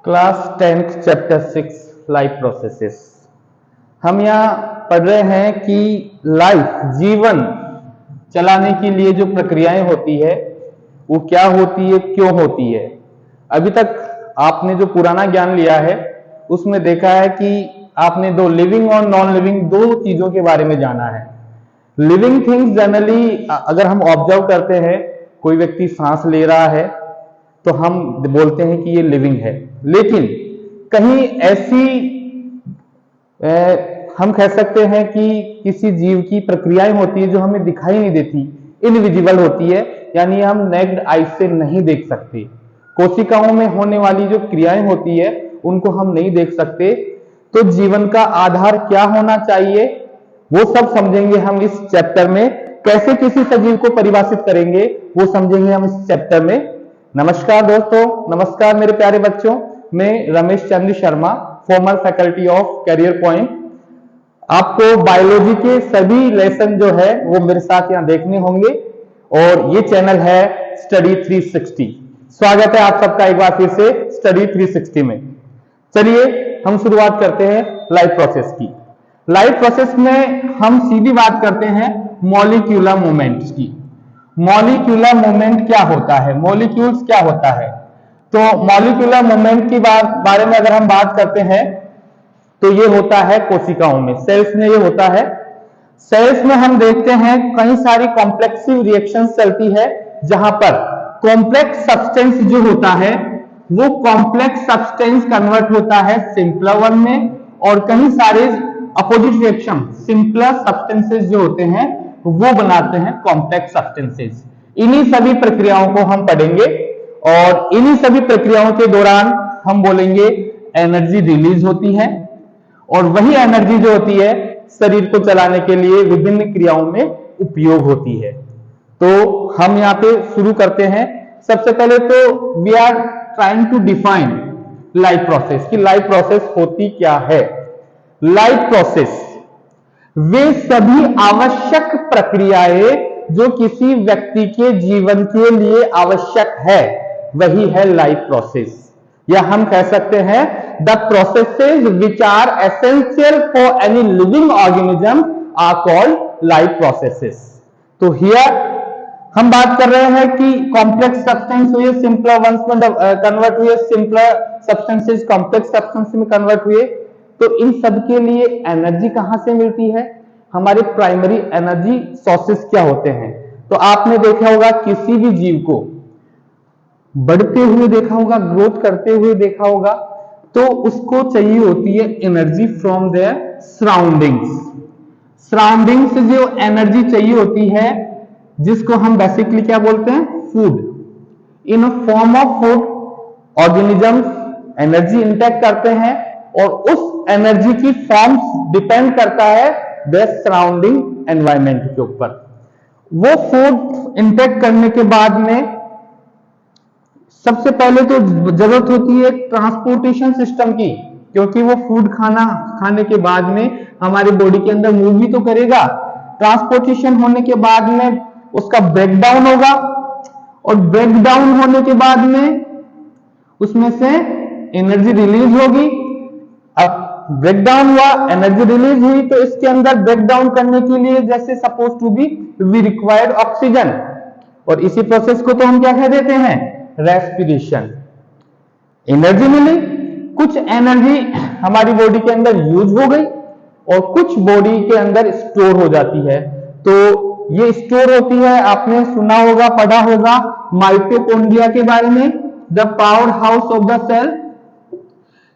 Class 10th chapter 6 life processes. हम यहाँ पढ़ रहे हैं कि लाइफ जीवन चलाने के लिए जो प्रक्रियाएं होती है वो क्या होती है, क्यों होती है। अभी तक आपने जो पुराना ज्ञान लिया है उसमें देखा है कि आपने दो लिविंग और नॉन लिविंग दो चीजों के बारे में जाना है। लिविंग थिंग्स जनरली अगर हम ऑब्जर्व करते हैं, कोई व्यक्ति सांस ले रहा है तो हम बोलते हैं कि ये लिविंग है, लेकिन कहीं ऐसी हम कह सकते हैं कि किसी जीव की प्रक्रियाएं होती है जो हमें दिखाई नहीं देती, इनविजिबल होती है, यानी हम नेक्ड आई से नहीं देख सकते। कोशिकाओं में होने वाली जो क्रियाएं होती है उनको हम नहीं देख सकते। तो जीवन का आधार क्या होना चाहिए वो सब समझेंगे हम इस चैप्टर में। कैसे किसी सजीव को परिभाषित करेंगे वो समझेंगे हम इस चैप्टर में। नमस्कार दोस्तों, नमस्कार मेरे प्यारे बच्चों। मैं Ramesh Chandra Sharma, former faculty of career point. आपको बायोलॉजी के सभी लेसन जो है वो मेरे साथ यहाँ देखने होंगे और ये चैनल है स्टडी 360। स्वागत है आप सबका एक बार फिर से स्टडी 360 में। चलिए हम शुरुआत करते हैं लाइफ प्रोसेस की। लाइफ प्रोसेस में हम सीधी बात करते हैं मॉलिक्यूलर मूवमेंट्स की। मॉलिक्यूलर मूवमेंट क्या होता है, मॉलिक्यूल्स क्या होता है। तो मॉलिक्यूलर मूवमेंट की बारे में अगर हम बात करते हैं तो ये होता है कोशिकाओं में, सेल्स में ये होता है। सेल्स में हम देखते हैं कई सारी कॉम्प्लेक्सिव रिएक्शंस चलती है, जहां पर कॉम्प्लेक्स सब्सटेंस जो होता है वो कॉम्प्लेक्स सब्सटेंस कन्वर्ट होता है सिंपलर वन में, और कई सारे अपोजिट रिएक्शन सिंपलर सब्सटेंसेस जो होते हैं वो बनाते हैं कॉम्प्लेक्स सब्सटेंसेस। इन्हीं सभी प्रक्रियाओं को हम पढ़ेंगे और इन्हीं सभी प्रक्रियाओं के दौरान हम बोलेंगे एनर्जी रिलीज होती है, और वही एनर्जी जो होती है शरीर को चलाने के लिए विभिन्न क्रियाओं में उपयोग होती है। तो हम यहाँ पे शुरू करते हैं। सबसे पहले तो we are trying to define life process कि लाइफ प्रोसेस होती क्या है। लाइफ प्रोसेस वे सभी आवश्यक प्रक्रियाएं जो किसी व्यक्ति के जीवन के लिए आवश्यक है, वही है लाइफ प्रोसेस। या हम कह सकते हैं the processes which are essential for any living organism are called life processes. तो हियर हम बात कर रहे हैं कि कॉम्प्लेक्स सब्सटेंस हुए सिंपलर वंस में कन्वर्ट हुए, सिंपलर सब्सटेंसेस कॉम्प्लेक्स सब्सटेंस में कन्वर्ट हुए। तो इन सब के लिए एनर्जी कहां से मिलती है, हमारे प्राइमरी एनर्जी सोर्सेस क्या होते हैं। तो आपने देखा होगा किसी भी जीव को बढ़ते हुए देखा होगा, ग्रोथ करते हुए देखा होगा, तो उसको चाहिए होती है energy from there surroundings. Surroundings से जो एनर्जी चाहिए होती है जिसको हम बेसिकली क्या बोलते हैं, food. In a form of food organisms energy intake करते हैं, और उस एनर्जी की फॉर्म डिपेंड करता है देयर सराउंडिंग एनवायरमेंट के ऊपर। वो फूड इंटेक करने के बाद में सबसे पहले तो जरूरत होती है ट्रांसपोर्टेशन सिस्टम की, क्योंकि वो फूड खाने के बाद में हमारी बॉडी के अंदर मूव भी तो करेगा। ट्रांसपोर्टेशन होने के बाद में उसका ब्रेकडाउन होगा, और ब्रेकडाउन होने के बाद में उसमें से एनर्जी रिलीज होगी। अब ब्रेकडाउन हुआ, एनर्जी रिलीज हुई, तो इसके अंदर ब्रेकडाउन करने के लिए जैसे suppose to be we required oxygen, और इसी प्रोसेस को तो हम क्या कह देते हैं, रेस्पिरेशन। एनर्जी मिली, कुछ एनर्जी हमारी बॉडी के अंदर यूज हो गई और कुछ बॉडी के अंदर स्टोर हो जाती है। तो ये स्टोर होती है, आपने सुना होगा, पढ़ा होगा माइटोकॉन्ड्रिया के बारे में, the power house of the cell.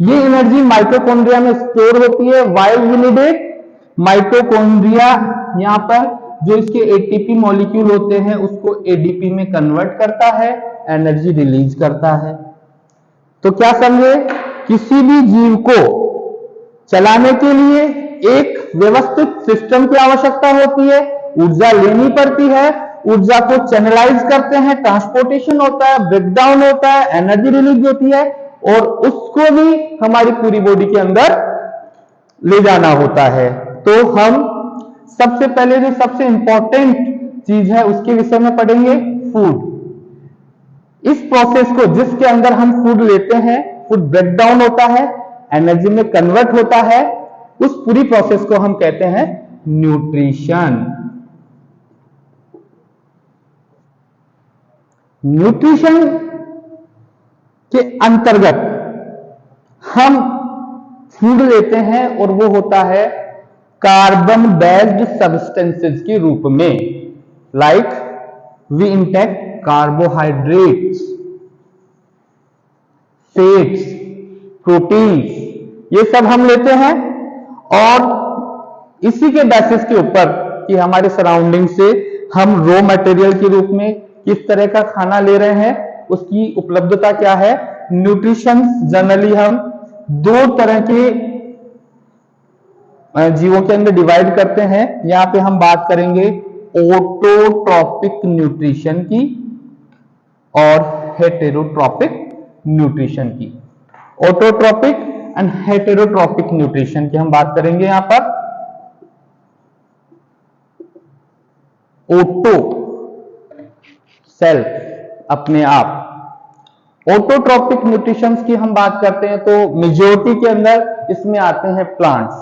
ये एनर्जी माइटोकॉन्ड्रिया में स्टोर होती है। While we need it, mitochondria यहाँ पर जो इसके एटीपी मॉलिक्यूल होते हैं उसको एडीपी में कन्वर्ट करता है, एनर्जी रिलीज करता है। तो क्या समझे, किसी भी जीव को चलाने के लिए एक व्यवस्थित सिस्टम की आवश्यकता होती है, ऊर्जा लेनी पड़ती है, ऊर्जा को चैनलाइज करते हैं, ट्रांसपोर्टेशन होता है, ब्रेकडाउन होता है, एनर्जी रिलीज होती है, और उसको भी हमारी पूरी बॉडी के अंदर ले जाना होता है। तो हम सबसे पहले जो सबसे इंपॉर्टेंट चीज है उसके विषय में पढ़ेंगे, फूड। इस प्रोसेस को जिसके अंदर हम फूड लेते हैं, फूड ब्रेक डाउन होता है, एनर्जी में कन्वर्ट होता है, उस पूरी प्रोसेस को हम कहते हैं न्यूट्रिशन। न्यूट्रिशन के अंतर्गत हम फूड लेते हैं और वो होता है कार्बन बेस्ड सब्सटेंसेस के रूप में, like we intake carbohydrates, fats, proteins, ये सब हम लेते हैं और इसी के बेसिस के ऊपर कि हमारे सराउंडिंग से हम रॉ मटेरियल के रूप में किस तरह का खाना ले रहे हैं, उसकी उपलब्धता क्या है। न्यूट्रिशन जनरली हम दो तरह के जीवों के अंदर डिवाइड करते हैं। यहां पे हम बात करेंगे ऑटोट्रॉपिक न्यूट्रिशन की और हेटेरोट्रॉपिक न्यूट्रिशन की। ऑटोट्रॉपिक एंड हेटेरोट्रॉपिक न्यूट्रिशन की हम बात करेंगे। यहां पर ऑटो सेल्फ, अपने आप। ऑटोट्रॉपिक न्यूट्रिशन की हम बात करते हैं तो मेजोरिटी के अंदर इसमें आते हैं प्लांट्स।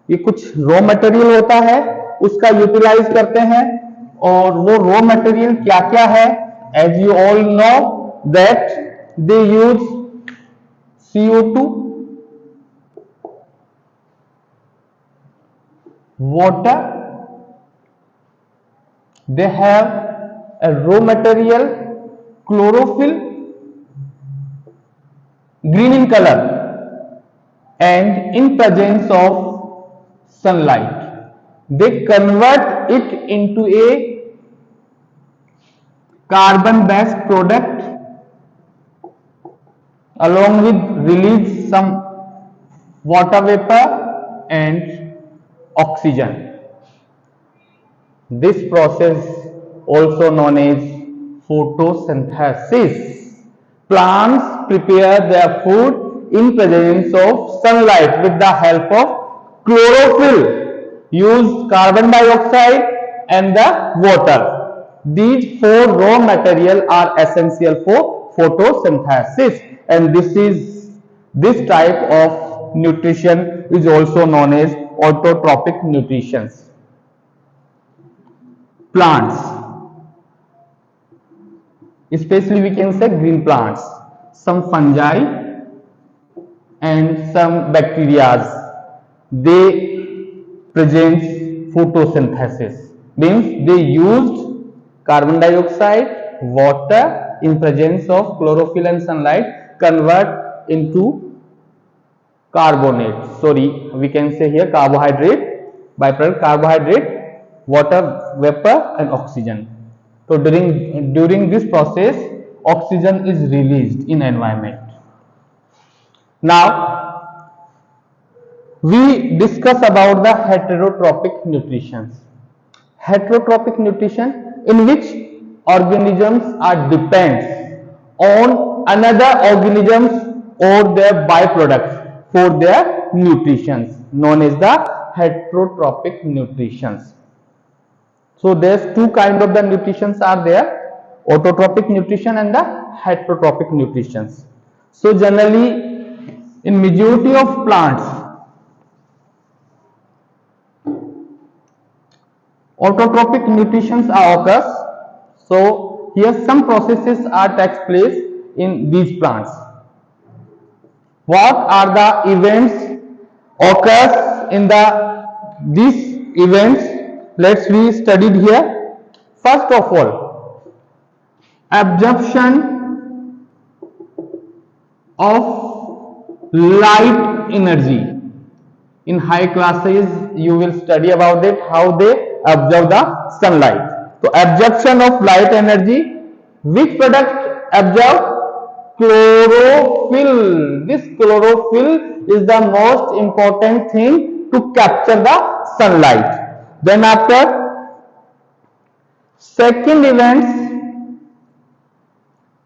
ये कुछ रॉ मटेरियल होता है, उसका यूटिलाइज करते हैं, और वो रॉ मटेरियल क्या क्या है। As you all know that they use CO2, water, they have a raw material chlorophyll, green in color, and in presence of sunlight they convert it into a carbon based product, along with release some water vapor and oxygen. This process also known as photosynthesis. Plants prepare their food in presence of sunlight with the help of chlorophyll, use carbon dioxide and the water. These four raw material are essential for photosynthesis, and this type of nutrition is also known as autotrophic nutrition. Plants, especially we can say green plants, some fungi and some bacteria, they present photosynthesis, means they used carbon dioxide, water in presence of chlorophyll and sunlight, convert into carbonate, sorry we can say here carbohydrate, byproduct carbohydrate, water vapor and oxygen. So during this process oxygen is released in environment. Now we discuss about the heterotrophic nutrition. Heterotrophic nutrition, in which organisms are depends on another organisms or their byproducts for their nutrition, known as the heterotrophic nutrition. So there's two kind of the nutritions are there, autotrophic nutrition and the heterotrophic nutrition. So generally in majority of plants autotrophic nutrition occurs. So here some processes are takes place in these plants. What are the events occurs in these events? Let's be studied here. First of all, absorption of light energy. In high classes you will study about it, how they absorb the sunlight. So absorption of light energy, which product absorb? Chlorophyll. This chlorophyll is the most important thing to capture the sunlight. Then after, second events,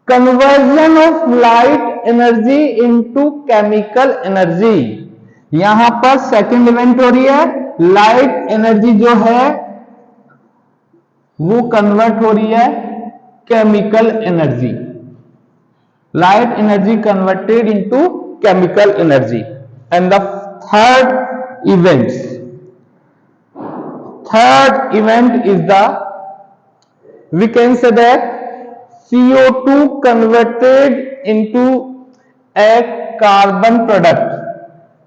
conversion of light energy into chemical energy. यहां पर second event हो रही है, light energy जो है वो convert हो रही है chemical energy. light energy converted into chemical energy. And the third event is the, we can say that CO2 converted into a carbon product,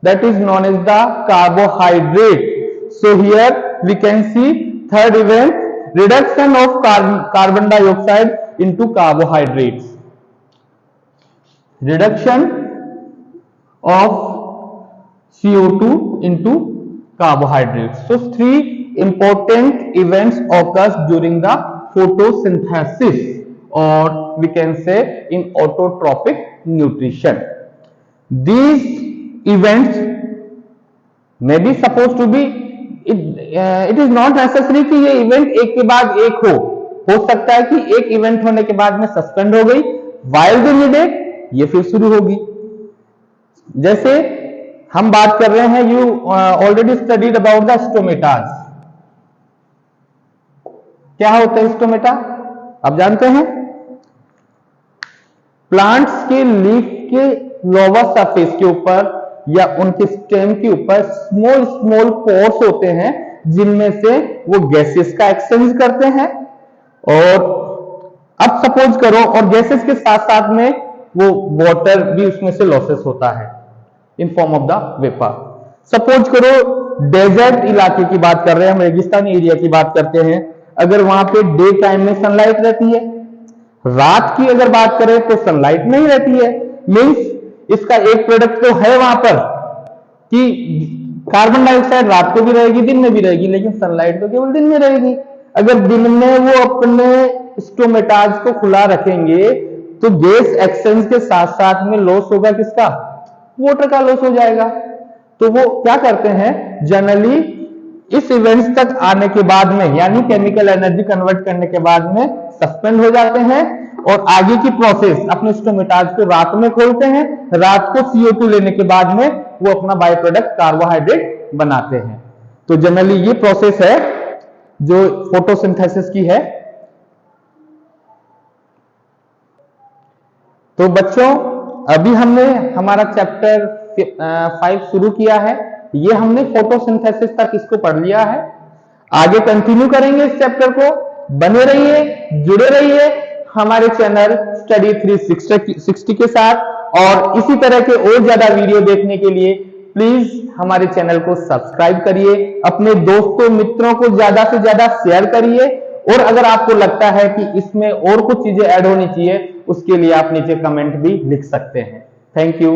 that is known as the carbohydrate. So here we can see third event, reduction of carbon dioxide into carbohydrates. Reduction of CO2 into carbohydrates. So three important events occurs during the photosynthesis, or we can say in autotrophic nutrition. These events may be supposed to be, it is not necessary कि ये event एक के बाद एक हो सकता है कि एक इवेंट होने के बाद में सस्पेंड हो गई, while they needed ये फिर शुरू होगी. जैसे हम बात कर रहे हैं, you already studied about the stomatas. क्या होता है स्टोमेटा, आप जानते हैं? प्लांट्स के लीफ के लोअर सरफेस के ऊपर या उनके स्टेम के ऊपर स्मॉल स्मॉल पोर्स होते हैं, जिनमें से वो गैसेस का एक्सचेंज करते हैं. और अब सपोज करो, और गैसेस के साथ साथ में वो वाटर भी उसमें से लॉसेस होता है in form of the vapour. Suppose करो डेजर्ट इलाके की बात कर रहे हैं हम, रेगिस्तानी एरिया की बात करते हैं. अगर वहां पे डे टाइम में सनलाइट रहती है, रात की अगर बात करें तो सनलाइट नहीं रहती है. मींस इसका एक प्रोडक्ट तो है वहां पर कि कार्बन डाइऑक्साइड रात को भी रहेगी, दिन में भी रहेगी, लेकिन सनलाइट तो केवल दिन में रहेगी. अगर दिन में वो अपने स्टोमेटाज को खुला रखेंगे तो गैस एक्सचेंज के साथ साथ में लॉस होगा किसका, वाटर का लॉस हो जाएगा. तो वो क्या करते हैं, जनरली इस इवेंट्स तक आने के बाद में, यानी केमिकल एनर्जी कन्वर्ट करने के बाद में सस्पेंड हो जाते हैं और आगे की प्रोसेस अपने स्टोमेटाज को रात में खोलते हैं. रात को CO2 लेने के बाद में वो अपना बाय प्रोडक्ट कार्बोहाइड्रेट बनाते हैं. तो जनरली ये प्रोसेस है जो फोटोसिंथेसिस की है. तो बच्चों अभी हमने हमारा चैप्टर 5 शुरू किया है. ये हमने फोटोसिंथेसिस तक इसको पढ़ लिया है. आगे कंटिन्यू करेंगे इस चैप्टर को. बने रहिए, जुड़े रहिए हमारे चैनल स्टडी 360 के साथ. और इसी तरह के और ज्यादा वीडियो देखने के लिए प्लीज हमारे चैनल को सब्सक्राइब करिए, अपने दोस्तों मित्रों को ज्यादा से ज्यादा शेयर करिए. और अगर आपको लगता है कि इसमें और कुछ चीजें ऐड होनी चाहिए, उसके लिए आप नीचे कमेंट भी लिख सकते हैं. Thank you.